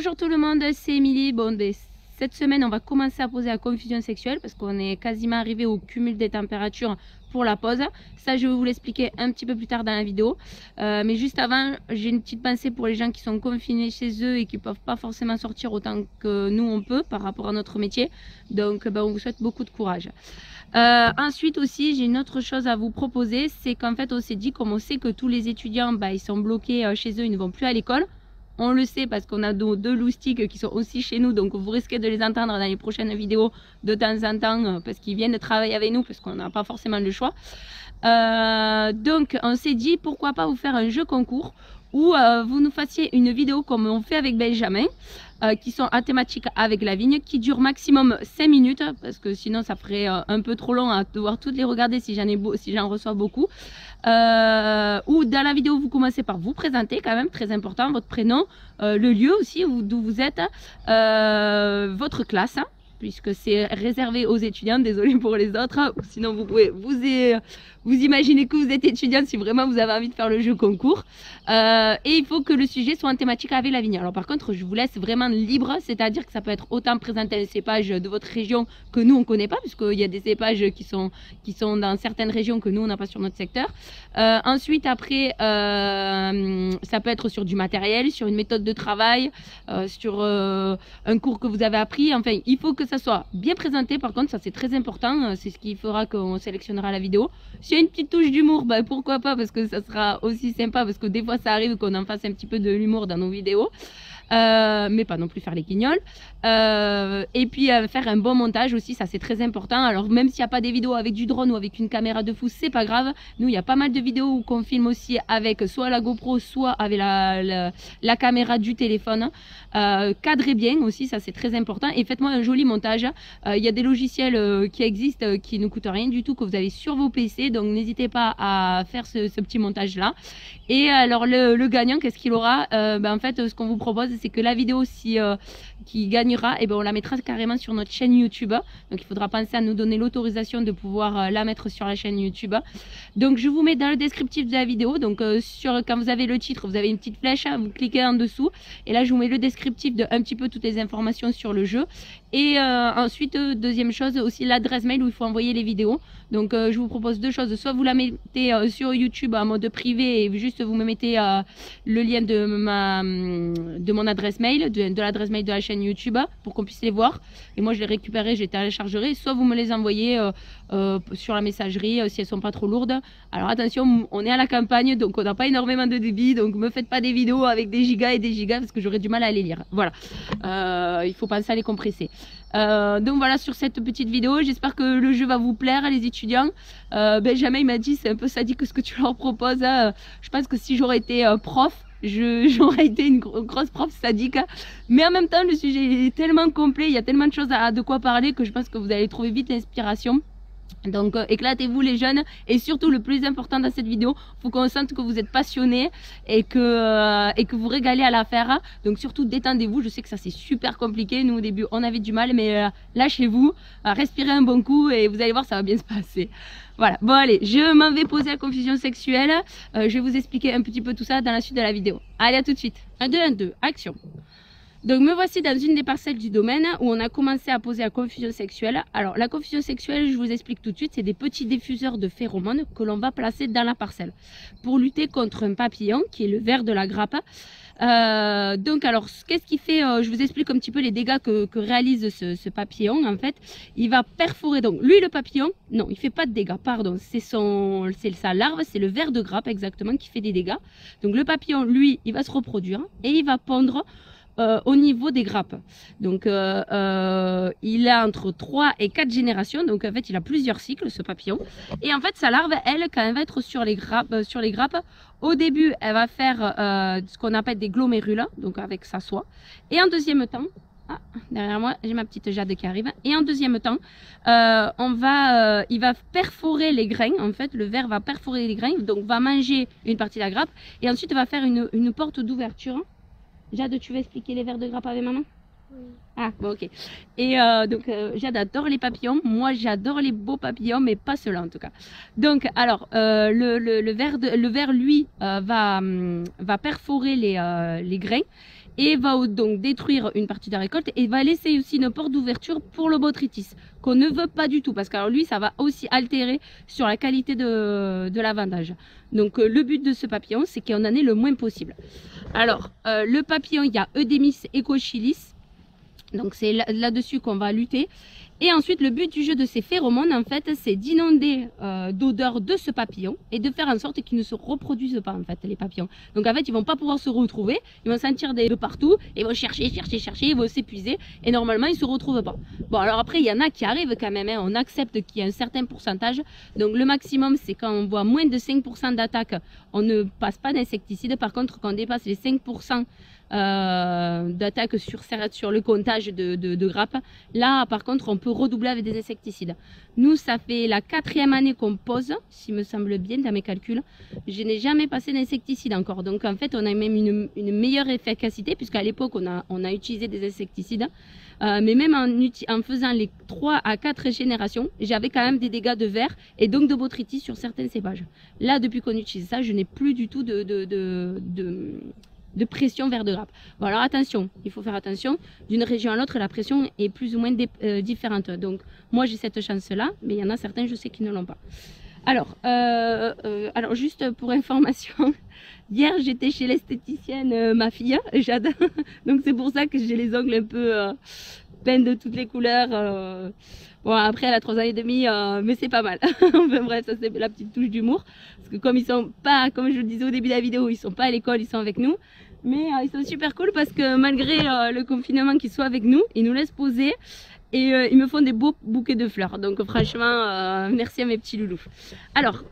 Bonjour tout le monde, c'est Émilie. Bon, cette semaine, on va commencer à poser la confusion sexuelle parce qu'on est quasiment arrivé au cumul des températures pour la pause. Ça, je vais vous l'expliquer un petit peu plus tard dans la vidéo. Mais juste avant, j'ai une petite pensée pour les gens qui sont confinés chez eux et qui ne peuvent pas forcément sortir autant que nous on peut par rapport à notre métier. Donc, on vous souhaite beaucoup de courage. Ensuite aussi, j'ai une autre chose à vous proposer, c'est qu'en fait, on s'est dit, comme on sait que tous les étudiants, ils sont bloqués chez eux, ils ne vont plus à l'école. On le sait parce qu'on a deux loustiques qui sont aussi chez nous, donc vous risquez de les entendre dans les prochaines vidéos de temps en temps parce qu'ils viennent de travailler avec nous parce qu'on n'a pas forcément le choix. Donc on s'est dit pourquoi pas vous faire un jeu concours où vous nous fassiez une vidéo comme on fait avec Benjamin, qui sont à thématique avec la vigne, qui dure maximum 5 minutes, parce que sinon ça ferait un peu trop long à devoir toutes les regarder si j'en reçois beaucoup. Ou dans la vidéo vous commencez par vous présenter, quand même très important, votre prénom, le lieu aussi d'où vous êtes, votre classe, puisque c'est réservé aux étudiants, désolé pour les autres, sinon vous pouvez vous imaginez que vous êtes étudiant si vraiment vous avez envie de faire le jeu concours. Et il faut que le sujet soit en thématique avec la vigne. Alors par contre, je vous laisse vraiment libre, c'est-à-dire que ça peut être autant présenter un cépage de votre région que nous on ne connaît pas, puisqu'il y a des cépages qui sont dans certaines régions que nous on n'a pas sur notre secteur. Ensuite, après, ça peut être sur du matériel, sur une méthode de travail, sur un cours que vous avez appris. Enfin, il faut que ça soit bien présenté. Par contre, ça c'est très important, c'est ce qui fera qu'on sélectionnera la vidéo. S'il y a une petite touche d'humour, pourquoi pas, parce que ça sera aussi sympa, parce que des fois ça arrive qu'on en fasse un petit peu de l'humour dans nos vidéos. Mais pas non plus faire les guignols. Et puis faire un bon montage aussi, ça c'est très important. Alors même s'il n'y a pas des vidéos avec du drone ou avec une caméra de fou, c'est pas grave. Nous, il y a pas mal de vidéos qu'on filme aussi avec soit la GoPro, soit avec la caméra du téléphone. Cadrez bien aussi, ça c'est très important. Et faites-moi un joli montage. Il y a des logiciels qui existent, qui ne coûtent rien du tout, que vous avez sur vos PC. Donc n'hésitez pas à faire ce petit montage là. Et alors le gagnant, qu'est-ce qu'il aura? En fait, ce qu'on vous propose, c'est que la vidéo qui gagnera, on la mettra carrément sur notre chaîne YouTube. Donc il faudra penser à nous donner l'autorisation de pouvoir la mettre sur la chaîne YouTube. Donc je vous mets dans le descriptif de la vidéo. Donc quand vous avez le titre, vous avez une petite flèche, vous cliquez en dessous. Et là je vous mets le descriptif de un petit peu toutes les informations sur le jeu. Et ensuite, deuxième chose, aussi l'adresse mail où il faut envoyer les vidéos. Donc je vous propose deux choses, soit vous la mettez sur YouTube en mode privé et juste vous me mettez le lien de mon adresse mail, de l'adresse mail de la chaîne YouTube pour qu'on puisse les voir. Et moi je les récupérerai, je les téléchargerai, soit vous me les envoyez sur la messagerie si elles sont pas trop lourdes. Alors attention, on est à la campagne donc on n'a pas énormément de débit, donc me faites pas des vidéos avec des gigas et des gigas parce que j'aurais du mal à les lire. Voilà, il faut penser à les compresser. Donc voilà, sur cette petite vidéo, j'espère que le jeu va vous plaire les étudiants. Benjamin il m'a dit c'est un peu sadique ce que tu leur proposes. Je pense que si j'aurais été prof, j'aurais été une grosse prof sadique. Mais en même temps, le sujet est tellement complet, il y a tellement de choses de quoi parler que je pense que vous allez trouver vite l'inspiration. Donc éclatez-vous les jeunes, et surtout le plus important dans cette vidéo, il faut qu'on sente que vous êtes passionnés et que vous régalez à la faire. Donc surtout détendez-vous, je sais que ça c'est super compliqué, nous au début on avait du mal, mais lâchez-vous, respirez un bon coup et vous allez voir ça va bien se passer. Voilà, bon allez, je m'en vais poser la confusion sexuelle, je vais vous expliquer un petit peu tout ça dans la suite de la vidéo. Allez, à tout de suite. 1, 2, 1, 2, action. Donc me voici dans une des parcelles du domaine où on a commencé à poser la confusion sexuelle. Alors la confusion sexuelle, je vous explique tout de suite, c'est des petits diffuseurs de phéromones que l'on va placer dans la parcelle pour lutter contre un papillon qui est le ver de la grappe. Donc alors qu'est-ce qu'il fait? Je vous explique un petit peu les dégâts que réalise ce papillon. En fait, il va perforer, donc lui le papillon, non il fait pas de dégâts, pardon, c'est sa larve, c'est le ver de grappe exactement qui fait des dégâts. Donc le papillon lui il va se reproduire et il va pondre au niveau des grappes. Donc il a entre 3 et 4 générations, donc en fait il a plusieurs cycles ce papillon. Et en fait sa larve, elle, quand elle va être sur les grappes, au début elle va faire ce qu'on appelle des glomérules, donc avec sa soie. Et en deuxième temps, derrière moi j'ai ma petite Jade qui arrive, et en deuxième temps il va perforer les grains. En fait le ver va perforer les grains, donc va manger une partie de la grappe et ensuite va faire une porte d'ouverture. Jade, tu veux expliquer les vers de grappe avec maman? Oui. Ah, bon, ok. Et donc, Jade adore les papillons. Moi, j'adore les beaux papillons, mais pas ceux-là en tout cas. Donc, alors, le ver, lui, va perforer les grains. et va donc détruire une partie de la récolte et va laisser aussi une porte d'ouverture pour le botrytis qu'on ne veut pas du tout parce que lui ça va aussi altérer sur la qualité de la vendage. Donc le but de ce papillon c'est qu'on en ait le moins possible. Alors le papillon, il y a Eudémis ecochilis, donc c'est là-dessus qu'on va lutter. Et ensuite, le but du jeu de ces phéromones, en fait, c'est d'inonder d'odeur de ce papillon et de faire en sorte qu'ils ne se reproduisent pas, en fait, les papillons. Donc, en fait, ils vont pas pouvoir se retrouver, ils vont sentir de partout, ils vont chercher, ils vont s'épuiser et normalement, ils se retrouvent pas. Bon, alors après, il y en a qui arrivent quand même, hein, on accepte qu'il y a un certain pourcentage. Donc, le maximum, c'est quand on voit moins de 5% d'attaque, on ne passe pas d'insecticide. Par contre, quand on dépasse les 5% d'attaque sur le comptage de grappes, là par contre on peut redoubler avec des insecticides. Nous ça fait la 4e année qu'on pose, s'il me semble bien dans mes calculs, je n'ai jamais passé d'insecticide encore, donc en fait on a même une meilleure efficacité puisqu'à l'époque on a utilisé des insecticides, mais même en faisant les 3 à 4 générations, j'avais quand même des dégâts de vers et donc de botrytis sur certains cépages. Là depuis qu'on utilise ça, je n'ai plus du tout de pression vers de grappe. Bon alors attention, il faut faire attention, d'une région à l'autre la pression est plus ou moins différente. Donc moi j'ai cette chance là, mais il y en a certains je sais qui ne l'ont pas. Alors juste pour information, hier j'étais chez l'esthéticienne, ma fille, Jade, donc c'est pour ça que j'ai les ongles un peu peints de toutes les couleurs. Bon après elle a 3 ans et demi, mais c'est pas mal. Enfin bref, ça c'est la petite touche d'humour. Parce que comme ils sont pas, comme je le disais au début de la vidéo, ils sont pas à l'école, ils sont avec nous. Mais ils sont super cool parce que malgré le confinement qu'ils soient avec nous, ils nous laissent poser. Et ils me font des beaux bouquets de fleurs. Donc franchement, merci à mes petits loulous. Alors,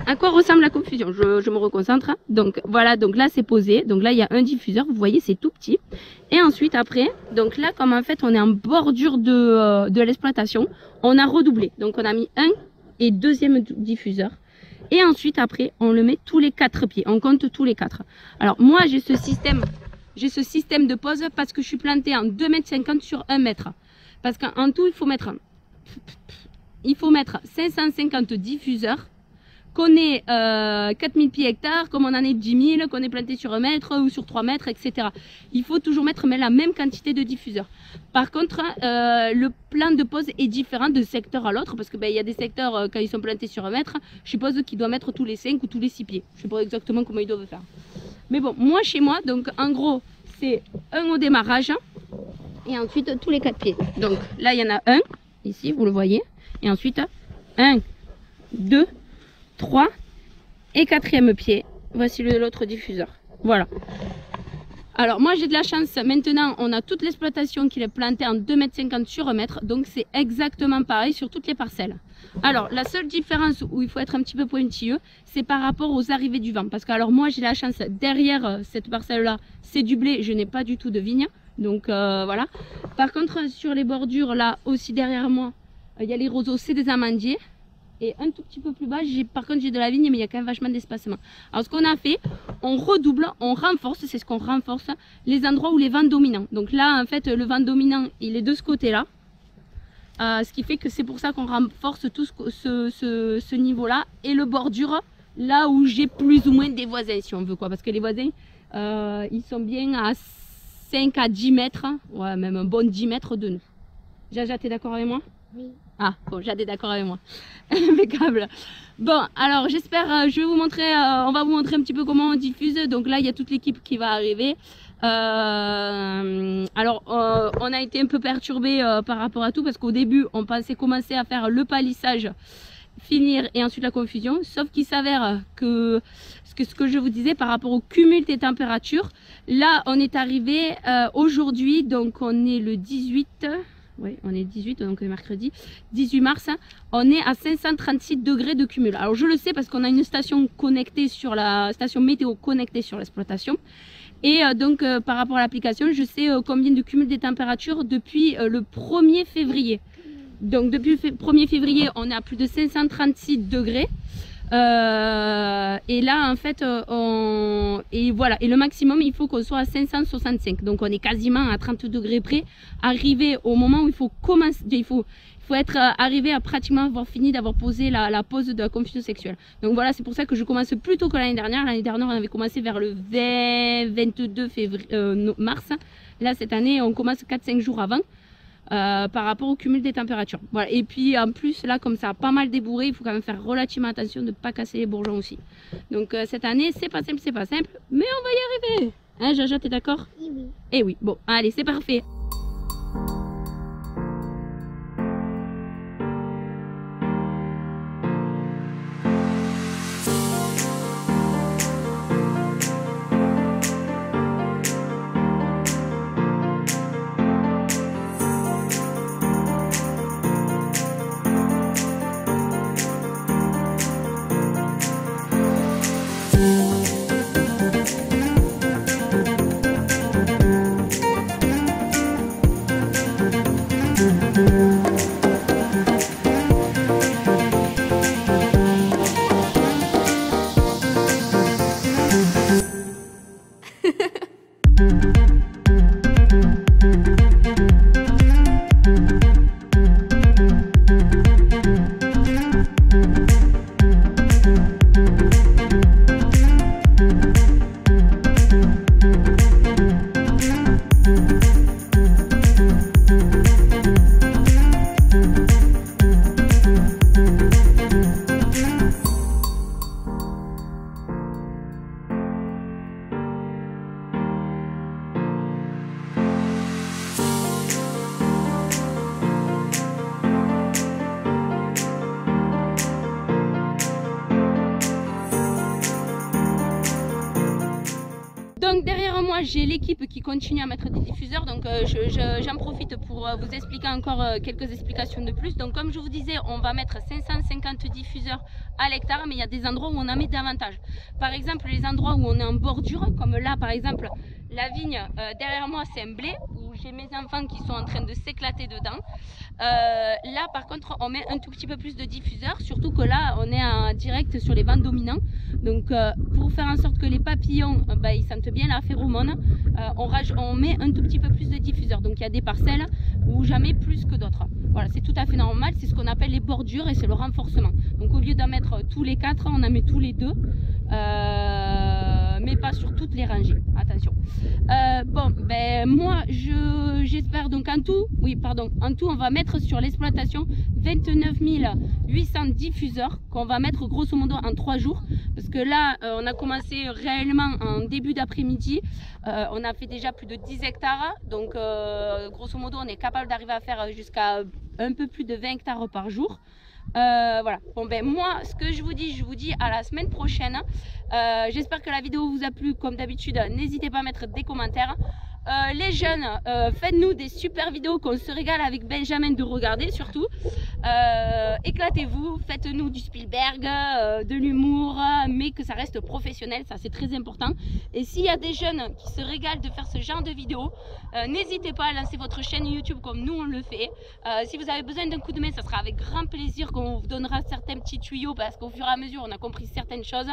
à quoi ressemble la confusion? Je me reconcentre. Donc voilà, donc là c'est posé. Donc là il y a un diffuseur, vous voyez c'est tout petit. Et ensuite après, donc là comme en fait on est en bordure de l'exploitation, on a redoublé. Donc on a mis un et deuxième diffuseur. Et ensuite après on le met tous les 4 pieds, on compte tous les 4. Alors moi j'ai ce système de pose parce que je suis plantée en 2,50 m sur 1 mètre. Parce qu'en tout il faut mettre 550 diffuseurs, qu'on ait 4000 pieds hectares, comme on en ait 10 000, qu'on est planté sur 1 mètre ou sur 3 mètres, etc. Il faut toujours mettre la même quantité de diffuseurs. Par contre, le plan de pose est différent de secteur à l'autre, parce que il y a des secteurs, quand ils sont plantés sur 1 mètre, je suppose qu'ils doivent mettre tous les 5 ou tous les 6 pieds. Je ne sais pas exactement comment ils doivent faire. Mais bon, moi chez moi, donc en gros, c'est un au démarrage, et ensuite tous les 4 pieds. Donc là, il y en a un, ici, vous le voyez, et ensuite 1, 2, 3 et 4e pied. Voici l'autre diffuseur. Voilà. Alors moi j'ai de la chance, maintenant on a toute l'exploitation qui est plantée en 2,50 m sur 1 mètre, donc c'est exactement pareil sur toutes les parcelles. Alors la seule différence où il faut être un petit peu pointilleux, c'est par rapport aux arrivées du vent, parce que alors moi j'ai la chance, derrière cette parcelle là c'est du blé, je n'ai pas du tout de vigne, donc voilà. Par contre sur les bordures là aussi derrière moi, il y a les roseaux, c'est des amandiers. Et un tout petit peu plus bas, par contre j'ai de la vigne, mais il y a quand même vachement d'espacement. Alors ce qu'on a fait, on redouble, on renforce, c'est ce qu'on renforce, les endroits où les vents dominants. Donc là en fait le vent dominant il est de ce côté là. Ce qui fait que c'est pour ça qu'on renforce tout ce niveau là. Et le bordure, là où j'ai plus ou moins des voisins si on veut quoi. Parce que les voisins ils sont bien à 5 à 10 mètres, ouais même un bon 10 mètres de nous. Jaja, t'es d'accord avec moi? Oui. Ah, bon, Jade est d'accord avec moi. Impeccable. Bon, alors j'espère, je vais vous montrer, on va vous montrer un petit peu comment on diffuse. Donc là, il y a toute l'équipe qui va arriver. Alors, on a été un peu perturbé par rapport à tout parce qu'au début, on pensait commencer à faire le palissage, finir et ensuite la confusion. Sauf qu'il s'avère que ce que je vous disais par rapport au cumul des températures, là, on est arrivé aujourd'hui, donc on est le 18... Oui, on est 18, donc mercredi 18 mars, on est à 536 degrés de cumul. Alors je le sais parce qu'on a une station connectée sur la station météo connectée sur l'exploitation. Et donc par rapport à l'application, je sais combien de cumul des températures depuis le 1er février. Donc depuis le 1er février, on est à plus de 536 degrés. Et là en fait et voilà, et le maximum il faut qu'on soit à 565, donc on est quasiment à 30 degrés près, arrivé au moment où il faut commencer, il faut être arrivé à pratiquement avoir fini d'avoir posé la pose de la confusion sexuelle. Donc voilà, c'est pour ça que je commence plus tôt que l'année dernière. L'année dernière on avait commencé vers le 22 février, mars. Là cette année on commence 4-5 jours avant. Par rapport au cumul des températures. Voilà. Et puis en plus là comme ça a pas mal débourré, il faut quand même faire relativement attention de ne pas casser les bourgeons aussi. Donc cette année c'est pas simple, mais on va y arriver. Hein Jaja, t'es d'accord? Oui. Eh oui, bon allez c'est parfait. Donc derrière moi j'ai l'équipe qui continue à mettre des diffuseurs, donc j'en profite pour vous expliquer encore quelques explications de plus. Donc comme je vous disais, on va mettre 550 diffuseurs à l'hectare, mais il y a des endroits où on en met davantage. Par exemple les endroits où on est en bordure, comme là par exemple la vigne derrière moi c'est un blé où j'ai mes enfants qui sont en train de s'éclater dedans. Là par contre on met un tout petit peu plus de diffuseurs, surtout que là on est en direct sur les vents dominants, donc pour faire en sorte que les papillons ils sentent bien la phéromone, on met un tout petit peu plus de diffuseurs. Donc il y a des parcelles où j'en mets plus que d'autres. Voilà, c'est tout à fait normal, c'est ce qu'on appelle les bordures et c'est le renforcement. Donc au lieu d'en mettre tous les 4, on en met tous les 2, mais pas sur toutes les rangées, attention. Bon, ben moi j'espère donc en tout, en tout on va mettre sur l'exploitation 29 800 diffuseurs qu'on va mettre grosso modo en 3 jours, parce que là on a commencé réellement en début d'après-midi, on a fait déjà plus de 10 hectares, donc grosso modo on est capable d'arriver à faire jusqu'à un peu plus de 20 hectares par jour. Voilà, bon ben moi ce que je vous dis à la semaine prochaine. J'espère que la vidéo vous a plu. Comme d'habitude, n'hésitez pas à mettre des commentaires. Les jeunes, faites-nous des super vidéos qu'on se régale avec Benjamin de regarder surtout. Éclatez-vous, faites-nous du Spielberg, de l'humour, mais que ça reste professionnel, ça c'est très important. Et s'il y a des jeunes qui se régalent de faire ce genre de vidéos, n'hésitez pas à lancer votre chaîne YouTube comme nous on le fait. Si vous avez besoin d'un coup de main, ça sera avec grand plaisir qu'on vous donnera certains petits tuyaux, parce qu'au fur et à mesure on a compris certaines choses.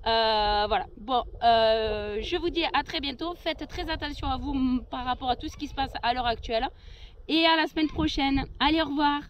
Voilà, bon, je vous dis à très bientôt. Faites très attention à vous par rapport à tout ce qui se passe à l'heure actuelle, et à la semaine prochaine. Allez, au revoir.